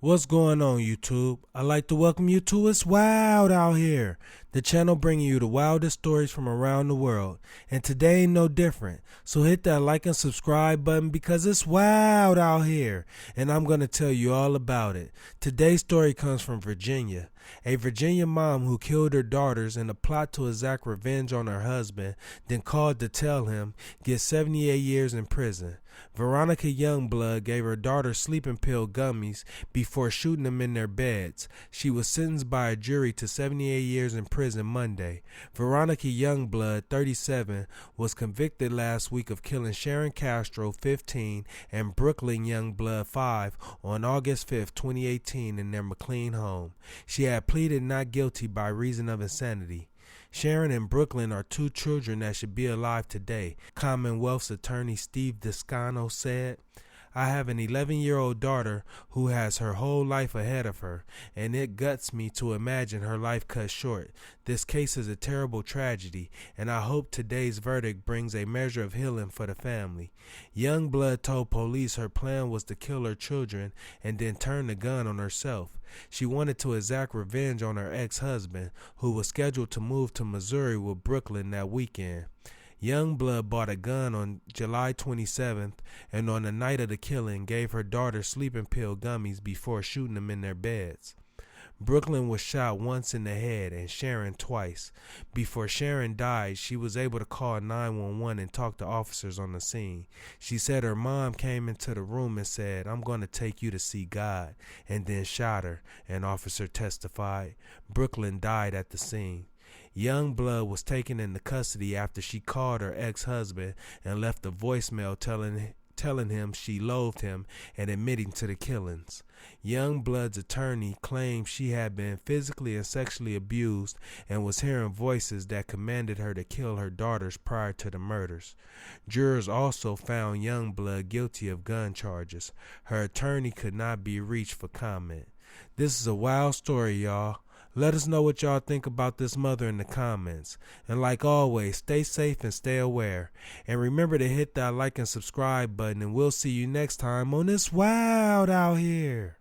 What's going on, YouTube? I'd like to welcome you to It's Wild Out Here, the channel bringing you the wildest stories from around the world. And today ain't no different. So hit that like and subscribe button because it's wild out here. And I'm going to tell you all about it. Today's story comes from Virginia. A Virginia mom who killed her daughters in a plot to exact revenge on her husband, then called to tell him, gets 78 years in prison. Veronica Youngblood gave her daughter sleeping pill gummies before shooting them in their beds. She was sentenced by a jury to 78 years in prison Monday. Veronica Youngblood, 37, was convicted last week of killing Sharon Castro, 15, and Brooklynn Youngblood, 5, on August 5, 2018 in their McLean home. She had pleaded not guilty by reason of insanity. Sharon and Brooklynn are two children that should be alive today, Commonwealth's attorney Steve Descano said. I have an 11-year-old daughter who has her whole life ahead of her, and it guts me to imagine her life cut short. This case is a terrible tragedy, and I hope today's verdict brings a measure of healing for the family. Youngblood told police her plan was to kill her children and then turn the gun on herself. She wanted to exact revenge on her ex-husband, who was scheduled to move to Missouri with Brooklynn that weekend. Youngblood bought a gun on July 27th and on the night of the killing gave her daughter sleeping pill gummies before shooting them in their beds. Brooklynn was shot once in the head and Sharon twice. Before Sharon died, she was able to call 911 and talk to officers on the scene. She said her mom came into the room and said, "I'm going to take you to see God," and then shot her, an officer testified. Brooklynn died at the scene. Youngblood was taken into custody after she called her ex-husband and left a voicemail telling him she loathed him and admitting to the killings. Youngblood's attorney claimed she had been physically and sexually abused and was hearing voices that commanded her to kill her daughters prior to the murders. Jurors also found Youngblood guilty of gun charges. Her attorney could not be reached for comment. This is a wild story, y'all. Let us know what y'all think about this mother in the comments. And like always, stay safe and stay aware. And remember to hit that like and subscribe button, and we'll see you next time on It's Wild Out Here.